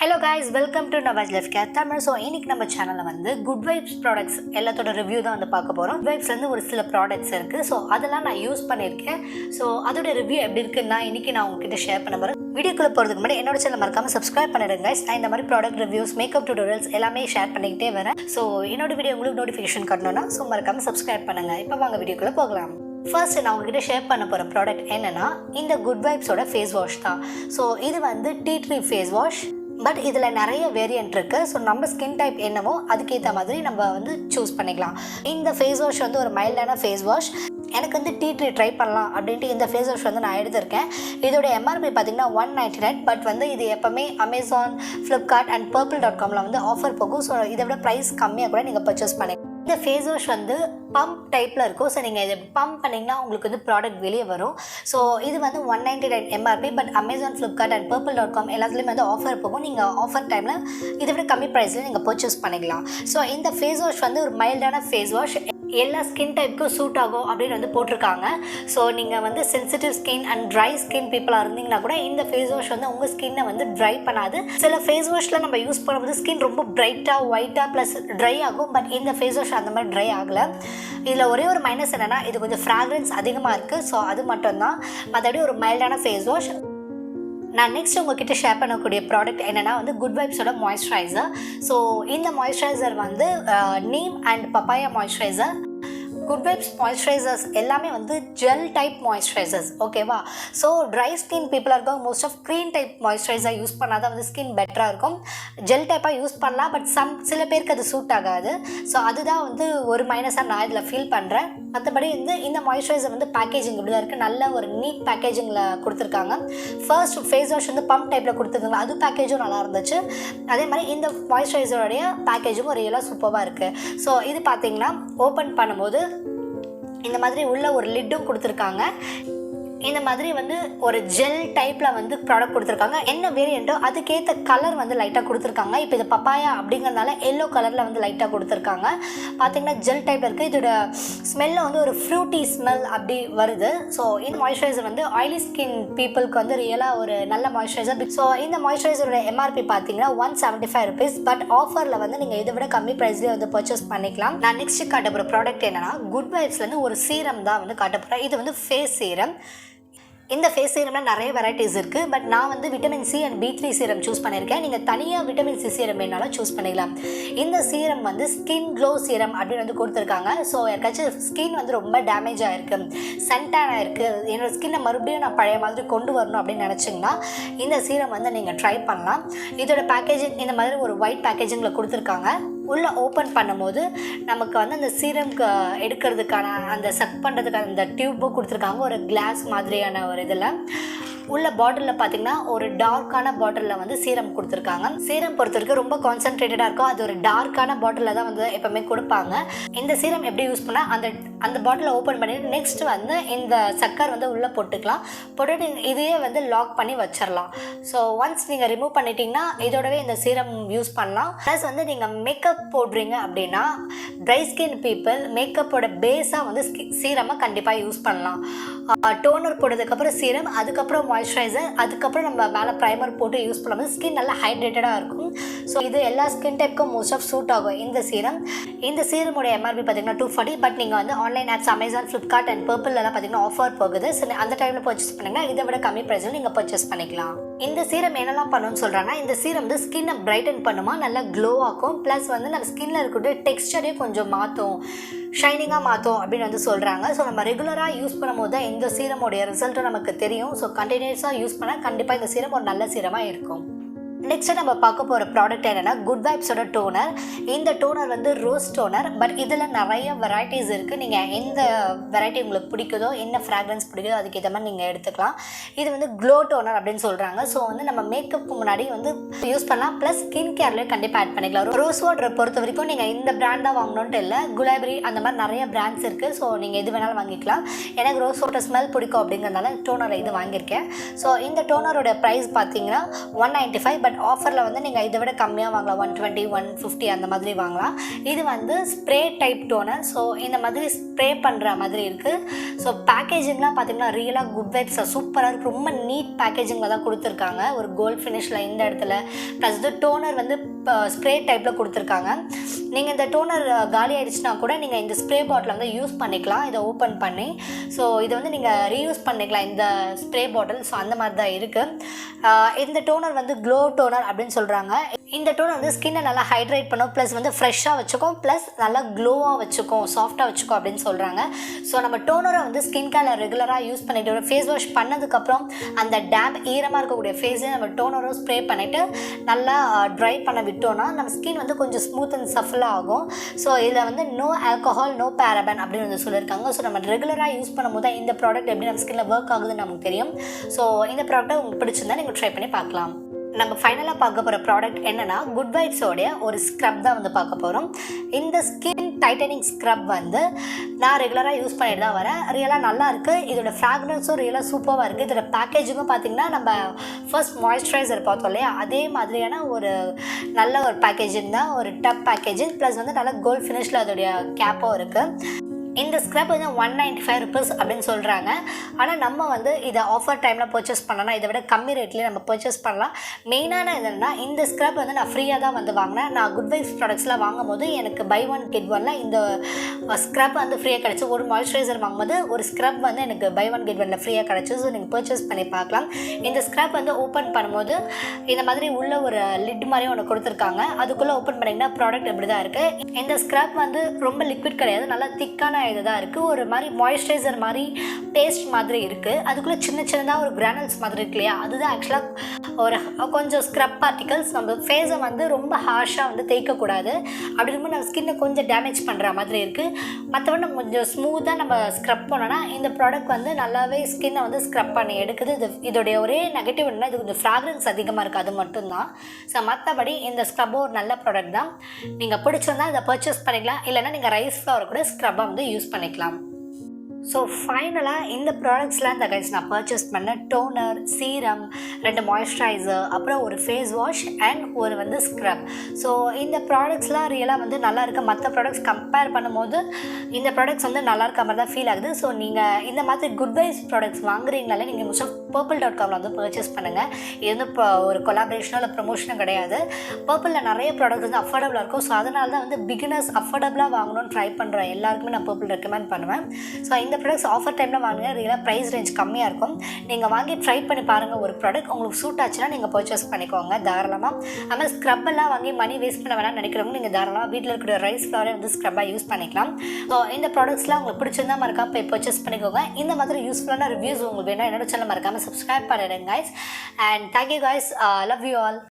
Hello guys, welcome to Nawaz life care Tamil. So இன்னைக்கு நம்ம சேனலில் வந்து குட் வைப்ஸ் ப்ராடக்ட்ஸ் எல்லாத்தோட ரிவ்யூ தான் வந்து பார்க்க போகிறோம். குட் வைப்ஸ்லேருந்து ஒரு சில ப்ராடக்ட்ஸ் இருக்குது. ஸோ அதெல்லாம் நான் யூஸ் பண்ணியிருக்கேன். ஸோ அதோட ரிவ்யூ எப்படி இருக்குன்னா இன்றைக்கி நான் உங்ககிட்ட ஷேர் பண்ண போகிறேன். வீடியோக்குள்ளே போகிறதுக்கு முன்னாடி என்னோட சேனல் மறக்காமல் சப்ஸ்கிரைப் பண்ணிடுங்க guys. நான் இந்த மாதிரி ப்ராடக்ட் ரிவ்யூஸ், மேக்கப் டியூட்டோரியல்ஸ் எல்லாமே ஷேர் பண்ணிக்கிட்டே வரேன். ஸோ என்னோட வீடியோ உங்களுக்கு நோட்டிஃபிகேஷன் காட்டணும்னா ஸோ மறக்காமல் சப்ஸ்கிரைப் பண்ணுங்கள். இப்போ வாங்க வீடியோக்குள்ளே போகலாம். ஃபர்ஸ்ட் நான் உங்ககிட்ட ஷேர் பண்ண போகிற ப்ராடக்ட் என்னென்னா இந்த குட் வைப்ஸோட ஃபேஸ் வாஷ் தான். ஸோ இது வந்து tea tree face wash. But இதில் நிறைய வேரியன்ட் இருக்குது. ஸோ நம்ம ஸ்கின் டைப் என்னவோ அதுக்கேற்ற மாதிரி நம்ம வந்து சூஸ் பண்ணிக்கலாம். இந்த ஃபேஸ் வாஷ் வந்து ஒரு மைல்டான ஃபேஸ் வாஷ். எனக்கு வந்து டீ ட்ரீ ட்ரை பண்ணலாம் அப்படின்ட்டு இந்த ஃபேஸ் வாஷ் வந்து நான் எடுத்திருக்கேன். இதோட எம்ஆர்பி பார்த்திங்கன்னா 199. பட் வந்து இது எப்போவுமே அமேசான், ஃப்ளிப்கார்ட் அண்ட் purple.comல வந்து ஆஃபர் போகும். ஸோ இதை விட ப்ரைஸ் கம்மியாக கூட நீங்கள் பர்ச்சேஸ் பண்ணிக்கலாம். இந்த ஃபேஸ் வாஷ் வந்து பம்ப் டைப்பில் இருக்கும். ஸோ நீங்கள் இதை பம்ப் பண்ணிங்கன்னா உங்களுக்கு வந்து ப்ராடக்ட் வெளியே வரும். ஸோ இது வந்து 199 MRP. But Amazon, Flipkart and purple.com எல்லாத்துலேயுமே வந்து ஆஃபர் போகும். நீங்கள் ஆஃபர் டைமில் இதை விட கம்மி ப்ரைஸில் நீங்கள் பர்ச்சேஸ் பண்ணிக்கலாம். ஸோ இந்த ஃபேஸ் வாஷ் வந்து ஒரு மைல்டான ஃபேஸ் வாஷ், எல்லா ஸ்கின் டைப்புக்கும் சூட் ஆகும் அப்படின்னு வந்து போட்டிருக்காங்க. ஸோ நீங்கள் வந்து sensitive skin and dry skin பீப்புளாக இருந்தீங்கன்னா கூட இந்த ஃபேஸ் வாஷ் வந்து உங்கள் ஸ்கின்னை வந்து ட்ரை பண்ணாது. சில ஃபேஸ் வாஷில் நம்ம யூஸ் பண்ணும்போது ஸ்கின் ரொம்ப பிரைட்டாக, ஒயிட்டாக ப்ளஸ் ட்ரை ஆகும். பட் இந்த ஃபேஸ் வாஷ் அந்த மாதிரி ட்ரை ஆகலை. இதில் ஒரே ஒரு மைனஸ் என்னென்னா இது கொஞ்சம் ஃப்ராக்ரன்ஸ் அதிகமாக இருக்குது. ஸோ அது மட்டும்தான். மற்றபடி ஒரு மைல்டான ஃபேஸ் வாஷ். நான் நெக்ஸ்ட் உங்ககிட்ட ஷேர் பண்ணக்கூடிய ப்ராடக்ட் என்னென்னா வந்து குட் வைப்ஸோட மாய்ஸ்சரைசர். ஸோ இந்த மாய்ஸ்சரைசர் வந்து neem and papaya moisturiser. Good vibes moisturisers எல்லாமே வந்து ஜெல் டைப் மாய்ஸ்சரைசர்ஸ், ஓகேவா? ஸோ ட்ரை ஸ்கின் பீப்புளாக இருக்கும் most of cream type moisturiser use பண்ணால் தான் வந்து ஸ்கின் பெட்டராக இருக்கும். ஜெல் டைப்பாக யூஸ் பண்ணலாம், பட் சில பேருக்கு அது சூட் ஆகாது. ஸோ அதுதான் வந்து ஒரு மைனஸாக நான் இதில் ஃபீல் பண்ணுறேன். மற்றபடி வந்து இந்த மாய்ஸ்சரைசர் வந்து பேக்கேஜிங் இப்படி தான் இருக்குது. நல்ல ஒரு நீட் பேக்கேஜிங்கில் கொடுத்துருக்காங்க. ஃபர்ஸ்ட் ஃபேஸ் வாஷ் வந்து பம்ப் டைப்பில் கொடுத்துருக்காங்க. அது பேக்கேஜும் நல்லா இருந்துச்சு. அதே மாதிரி இந்த மாய்ஸ்சரைசருடைய பேக்கேஜும் ரியலாக சூப்பராக இருக்குது. ஸோ இது பார்த்திங்கன்னா ஓப்பன் பண்ணும்போது இந்த மாதிரி உள்ள ஒரு லிட்டும் கொடுத்துருக்காங்க. இந்த மாதிரி வந்து ஒரு ஜெல் டைப்பில் வந்து ப்ராடக்ட் கொடுத்துருக்காங்க. என்ன வேரியண்ட்டோ அதுக்கேற்ற கலர் வந்து லைட்டாக கொடுத்துருக்காங்க. இப்போ இது பப்பாயா அப்படிங்கிறதுனால எல்லோ கலரில் வந்து லைட்டாக கொடுத்துருக்காங்க. பார்த்திங்கன்னா ஜெல் டைப்பில் இருக்குது. இதோட ஸ்மெல்லில் வந்து ஒரு ஃப்ரூட்டி ஸ்மெல் அப்படி வருது. ஸோ இந்த மாய்ஸ்சரைசர் வந்து ஆயிலி ஸ்கின் பீப்புளுக்கு வந்து ரியலாக ஒரு நல்ல மாய்ஸ்சரைசர். ஸோ இந்த மாய்ஸ்சரைசரோட எம்ஆர்பி பார்த்தீங்கன்னா 175 ருபீஸ். பட் ஆஃபரில் வந்து நீங்கள் இதை விட கம்மி ப்ரைஸ்லேயே வந்து பர்ச்சேஸ் பண்ணிக்கலாம். நான் நெக்ஸ்ட் காட்ட போகிற ப்ராடக்ட் என்னென்னா குட் வைப்ஸ்லேருந்து ஒரு சீரம் தான் வந்து காட்ட போகிறேன். இது வந்து ஃபேஸ் சீரம். இந்த ஃபேஸ் சீரமில் நிறைய வெரைட்டிஸ் இருக்குது. பட் நான் வந்து vitamin C and B3 serum choose பண்ணியிருக்கேன். நீங்கள் தனியாக விட்டமின் சி சீரம் வேணாலும் சூஸ் பண்ணிக்கலாம். இந்த சீரம் வந்து ஸ்கின் க்ளோ சீரம் அப்படின்னு வந்து கொடுத்துருக்காங்க. ஸோ யாருக்காச்சும் ஸ்கின் வந்து ரொம்ப டேமேஜ் ஆகிருக்கு, சன்டான் ஆகிருக்கு, என்னோடய ஸ்கின்னை மறுபடியும் நான் பழைய மாதிரி கொண்டு வரணும் அப்படின்னு நினச்சிங்கன்னா இந்த சீரம் வந்து நீங்கள் ட்ரை பண்ணலாம். இதோட பேக்கேஜிங் இந்த மாதிரி ஒரு ஒயிட் பேக்கேஜிங்கில் கொடுத்துருக்காங்க. உள்ளே ஓப்பன் பண்ணும்போது நமக்கு வந்து அந்த சீரம்க்கு எடுக்கிறதுக்கான அந்த சக் பண்ணுறதுக்கான அந்த டியூப்பும் கொடுத்துருக்காங்க. ஒரு கிளாஸ் மாதிரியான ஒரு இதில் உள்ள பாட்டிலில் பார்த்திங்கன்னா ஒரு டார்க்கான பாட்டிலில் வந்து சீரம் கொடுத்துருக்காங்க. சீரம் பொறுத்த வரைக்கும் ரொம்ப கான்சன்ட்ரேட்டடாக இருக்கும். அது ஒரு டார்க்கான பாட்டிலில் தான் வந்து எப்போவுமே கொடுப்பாங்க. இந்த சீரம் எப்படி யூஸ் பண்ணால் அந்த பாட்டிலை ஓப்பன் பண்ணிவிட்டு நெக்ஸ்ட் வந்து இந்த சக்கர் வந்து உள்ளே போட்டுக்கலாம். போட்டுட்டு இதையே வந்து லாக் பண்ணி வச்சிடலாம். ஸோ ஒன்ஸ் நீங்கள் ரிமூவ் பண்ணிட்டீங்கன்னா இதோடவே இந்த சீரம் யூஸ் பண்ணலாம். ப்ளஸ் வந்து நீங்கள் மேக்கப் போடுறீங்க அப்படின்னா ட்ரை ஸ்கின் பீப்புள் மேக்கப்போட பேஸாக வந்து சீரமை கண்டிப்பாக யூஸ் பண்ணலாம். டோனர் போட்டதுக்கப்புறம் சீரம், அதுக்கப்புறம் மாய்ஸ்சரைசர், அதுக்கப்புறம் நம்ம மேலே ப்ரைமர் போட்டு யூஸ் பண்ணும்போது ஸ்கின் நல்லா ஹைட்ரேட்டடாக இருக்கும். ஸோ இது எல்லா ஸ்கின் டைப்புக்கும் மோஸ்ட் ஆஃப் சூட் ஆகும் இந்த சீரம். இந்த சீரமோட எம்ஆர்பி பார்த்திங்கன்னா 240. பட் நீங்கள் வந்து online apps Amazon, Flipkart and பர்பிள்லாம் பார்த்திங்கன்னா ஆஃபர் போகுது. ஸோ அந்த டைமில் பர்ச்சேஸ் பண்ணிங்கன்னா இதை விட கம்மி ப்ரைஸில் நீங்கள் பர்ச்சேஸ் பண்ணிக்கலாம். இந்த சீரம் என்னெல்லாம் பண்ணணும்னு சொல்கிறாங்கன்னா இந்த சீரம் வந்து ஸ்கின்னை பிரைட்டன் பண்ணுமா, நல்லா க்ளோ ஆக்கும். ப்ளஸ் வந்து நம்ம ஸ்கின்னில் இருக்கிற டெக்ஸ்டரே கொஞ்சம் மாற்றும், ஷைனிங்காக மாற்றும் அப்படின்னு வந்து சொல்கிறாங்க. ஸோ நம்ம ரெகுலராக யூஸ் பண்ணும்போது தான் இந்த சீரமோடைய ரிசல்ட்டும் நமக்கு தெரியும். ஸோ கண்டினியூஸாக யூஸ் பண்ணால் கண்டிப்பாக இந்த சீரம் ஒரு நல்ல சீரமாக இருக்கும். நெக்ஸ்ட்டு நம்ம பார்க்க போகிற ப்ராடக்ட் என்னென்னா குட் வைப்ஸோட டோனர். இந்த டோனர் வந்து ரோஸ் டோனர். பட் இதில் நிறைய வெரைட்டிஸ் இருக்குது. நீங்கள் எந்த வெரைட்டி உங்களுக்கு பிடிக்குதோ, என்ன ஃப்ராக்ரன்ஸ் பிடிக்குதோ அதுக்கேற்ற மாதிரி நீங்கள் எடுத்துக்கலாம். இது வந்து க்ளோ டோனர் அப்படின்னு சொல்கிறாங்க. ஸோ வந்து நம்ம மேக்கப்புக்கு முன்னாடி வந்து யூஸ் பண்ணலாம். ப்ளஸ் ஸ்கின் கேர்லேயும் கண்டிப்பாக ஆட் பண்ணிக்கலாம். ரோஸ் வாட்டரை பொறுத்த வரைக்கும் நீங்கள் இந்த பிராண்ட் தான் வாங்கணுன்ட்டு இல்லை, குலாபரி அந்த மாதிரி நிறைய பிராண்ட்ஸ் இருக்குது. ஸோ நீங்கள் எது வேணாலும் வாங்கிக்கலாம். எனக்கு ரோஸ் வாட்டர் ஸ்மெல் பிடிக்கும் அப்படிங்கிறதுனால டோனரை இது வாங்கியிருக்கேன். ஸோ இந்த டோனரோட ப்ரைஸ் பார்த்தீங்கன்னா 195. பட் ஆஃபரில் வந்து நீங்கள் இதை விட கம்மியாக வாங்கலாம், 120 150 அந்த மாதிரி வாங்கலாம். இது வந்து ஸ்ப்ரே டைப் டோனர். ஸோ இந்த மாதிரி ஸ்ப்ரே பண்ணுற மாதிரி இருக்குது. ஸோ பேக்கேஜிங்லாம் பார்த்தீங்கன்னா ரியலாக குட் வைப்ஸ் சூப்பராக இருக்குது. ரொம்ப நீட் பேக்கேஜிங்கில் தான் கொடுத்துருக்காங்க, ஒரு கோல்ட் ஃபினிஷில் இந்த இடத்துல. ப்ளஸ் இது டோனர் வந்து ஸ்ப்ரே டைப்பில் கொடுத்துருக்காங்க. நீங்கள் இந்த டோனர் காலி ஆகிடுச்சுன்னா கூட நீங்கள் இந்த ஸ்ப்ரே பாட்டில் வந்து யூஸ் பண்ணிக்கலாம், இதை ஓப்பன் பண்ணி. ஸோ இதை வந்து நீங்கள் ரீயூஸ் பண்ணிக்கலாம் இந்த ஸ்ப்ரே பாட்டில். ஸோ அந்த மாதிரி தான் இருக்குது. இந்த டோனர் வந்து க்ளோ டோனர் அப்படின்னு சொல்கிறாங்க. இந்த டோனர் வந்து ஸ்கின்னை நல்லா ஹைட்ரேட் பண்ணும், ப்ளஸ் வந்து ஃப்ரெஷ்ஷாக வச்சுக்கும், ப்ளஸ் நல்லா க்ளோவாக வச்சுக்கும், சாஃப்டாக வச்சுக்கும் அப்படின்னு சொல்கிறாங்க. ஸோ நம்ம டோனரை வந்து ஸ்கின் கேரில் ரெகுலராக யூஸ் பண்ணிவிட்டு ஒரு ஃபேஸ் வாஷ் பண்ணதுக்கப்புறம் அந்த டேம்ப் ஈரமாக இருக்கக்கூடிய ஃபேஸை நம்ம டோனரும் ஸ்ப்ரே பண்ணிவிட்டு நல்லா ட்ரை பண்ண விட்டோன்னா நம்ம ஸ்கின் வந்து கொஞ்சம் ஸ்மூத் அண்ட் சஃபிளாக ஆகும். ஸோ இதில் வந்து நோ ஆல்கஹால் நோ பேரபன் அப்படின்னு வந்து சொல்லியிருக்காங்க. ஸோ நம்ம ரெகுலராக யூஸ் பண்ணும்போது இந்த ப்ராடக்ட் எப்படி நம்ம ஸ்கின்னில் ஒர்க் ஆகுதுன்னு நமக்கு தெரியும். ஸோ இந்த ப்ராடக்ட்டை உங்களுக்கு பிடிச்சிருந்தா நீங்கள் ட்ரை பண்ணி பார்க்கலாம். நம்ம ஃபைனலாக பார்க்க போகிற ப்ராடக்ட் என்னென்னா குட் வைப்ஸோடைய ஒரு ஸ்க்ரப் தான் வந்து பார்க்க போகிறோம். இந்த ஸ்கின் டைட்டனிங் ஸ்க்ரப் வந்து நான் ரெகுலராக யூஸ் பண்ணிட்டு தான் வரேன். ரியலாக நல்லா இருக்குது. இதோட ஃப்ராக்ரன்ஸும் ரியலாக சூப்பராக இருக்குது. இதோட பேக்கேஜிங்கும் பார்த்திங்கன்னா நம்ம ஃபர்ஸ்ட் மாய்ஸ்சரைசர் பார்த்தோம் இல்லையா, அதே மாதிரியான ஒரு நல்ல ஒரு பேக்கேஜிங் தான், ஒரு டப் பேக்கேஜிங். ப்ளஸ் வந்து நல்லா கோல்ட் ஃபினிஷில் அதோடைய கேப்பும் இருக்குது. இந்த ஸ்க்ரப் வந்து 195 ருபீஸ் அப்படின்னு சொல்கிறாங்க. ஆனால் நம்ம வந்து இதை ஆஃபர் டைமில் பர்ச்சேஸ் பண்ணலாம், இதை விட கம்மி ரேட்லேயே நம்ம பர்ச்சேஸ் பண்ணலாம். மெயினான என்னென்னா இந்த ஸ்க்ரப் வந்து நான் ஃப்ரீயாக தான் வந்து வாங்கினேன். நான் குட் வைப்ஸ் ப்ராடக்ட்ஸ்லாம் வாங்கும் போது எனக்கு பை ஒன் கெட் ஒனில் இந்த ஸ்க்ரப் வந்து ஃப்ரீயாக கிடச்சி. ஒரு மாய்ஸ்சரைசர் வாங்கும்போது ஒரு ஸ்க்ரப் வந்து எனக்கு பை ஒன் கெட் ஒனில் ஃப்ரீயாக கிடச்சி. ஸோ நீங்கள் பர்ச்சேஸ் பண்ணி பார்க்கலாம். இந்த ஸ்க்ரப் வந்து ஓப்பன் பண்ணும்போது இந்த மாதிரி உள்ள ஒரு லிட் மாதிரி ஒன்று கொடுத்துருக்காங்க. அதுக்குள்ளே ஓப்பன் பண்ணிங்கன்னா ப்ராடக்ட் இப்படி தான் இருக்குது. இந்த ஸ்க்ரப் வந்து ரொம்ப லிக்விட் கிடையாது, நல்லா திக்கான இதுதான் இருக்குது. ஒரு மாதிரி மாய்ஸ்சரைசர் மாதிரி பேஸ்ட் மாதிரி இருக்குது. அதுக்குள்ளே சின்ன சின்னதாக ஒரு கிரானல்ஸ் மாதிரி இருக்கு இல்லையா, அதுதான் ஆக்சுவலாக ஒரு கொஞ்சம் ஸ்க்ரப் பார்ட்டிகல்ஸ். நம்ம ஃபேஸை வந்து ரொம்ப ஹார்ஷாக வந்து தேய்க்கக்கூடாது. அப்படி இருக்கும்போது நம்ம ஸ்கின்னை கொஞ்சம் டேமேஜ் பண்ணுற மாதிரி இருக்குது. மற்றபடி நம்ம கொஞ்சம் ஸ்மூத்தாக நம்ம ஸ்க்ரப் பண்ணோன்னா இந்த ப்ராடக்ட் வந்து நல்லாவே ஸ்கின்னை வந்து ஸ்க்ரப் பண்ணி எடுக்குது. இதோடைய ஒரே நெகட்டிவ் என்னன்னா இது கொஞ்சம் ஃப்ராக்ரன்ஸ் அதிகமாக இருக்குது, அது மட்டும்தான். ஸோ மற்றபடி இந்த ஸ்க்ரப்பும் ஒரு நல்ல ப்ராடக்ட் தான். நீங்கள் பிடிச்சிருந்தா இதை பர்ச்சேஸ் பண்ணிக்கலாம், இல்லைனா நீங்கள் ரைஸ் ஃப்ளவர் கூட ஸ்க்ரப்பாக வந்து யூஸ் பண்ணிக்கலாம். ஸோ ஃபைனலாக இந்த ப்ராடக்ட்ஸ்லாம் இந்த கைஸ் நான் பர்ச்சேஸ் பண்ண டோனர், சீரம், 2 மாய்ஸ்சரைசர், அப்புறம் ஒரு ஃபேஸ் வாஷ் அண்ட் ஒரு வந்து ஸ்க்ரப். ஸோ இந்த ப்ராடக்ட்ஸ்லாம் ரியலாக வந்து நல்லா இருக்குது. மற்ற ப்ராடக்ட்ஸ் கம்பேர் பண்ணும்போது இந்த ப்ராடக்ட்ஸ் வந்து நல்லா இருக்க மாதிரி தான் ஃபீல் ஆகுது. ஸோ நீங்கள் இந்த மாதிரி குட் வைப்ஸ் ப்ராடக்ட்ஸ் வாங்குறீங்கனாலே நீங்கள் மோஸ்ட் ஆஃப் purple.com வந்து பர்ச்சேஸ் பண்ணுங்கள். இது வந்து இப்போ ஒரு கொலாபரேஷனோ இல்லை ப்ரொமோஷனும் கிடையாது. பர்பிளில் நிறைய ப்ராடக்ட்ஸ் வந்து அஃபோர்டபுளாக இருக்கும். ஸோ அதனால தான் வந்து பிகினர்ஸ் அஃபோர்டபுளாக வாங்கணும்னு ட்ரை பண்ணுற எல்லாருக்குமே நான் பர்பிள் ரெக்கமெண்ட் பண்ணுவேன். ஸோ இந்த ப்ராடக்ட்ஸ் ஆஃபர் டைமில் வாங்குங்க, ரியலாக ப்ரைஸ் ரேஞ்ச் கம்மியாக இருக்கும். நீங்கள் வாங்கி ட்ரை பண்ணி பாருங்கள். ஒரு ப்ராடக்ட் உங்களுக்கு சூட் ஆச்சுன்னா நீங்கள் பர்ச்சேஸ் பண்ணிக்கோங்க தாராளமாக. அதுமாதிரி ஸ்க்ரப்பெல்லாம் வாங்கி மணி வேஸ்ட் பண்ண வேணாம்னு நினைக்கிறவங்க நீங்கள் தாராளமாக வீட்டில் இருக்கிற ரைஸ் ஃப்ளவரே வந்து ஸ்க்ரப்பாக யூஸ் பண்ணிக்கலாம். ஸோ இந்த ப்ராடக்ட்ஸ்லாம் உங்களுக்கு பிடிச்சிருந்தா மறக்காம போய் பர்ச்சேஸ் பண்ணிக்கோங்க. இந்த மாதிரி யூஸ்ஃபுல்லான ரிவ்யூஸ் உங்களுக்கு வேணும் என்னோட சேனல் மறக்காமல் சப்ஸ்கிரைப் பண்ணிடுங்க guys. And thank you guys. Love you all.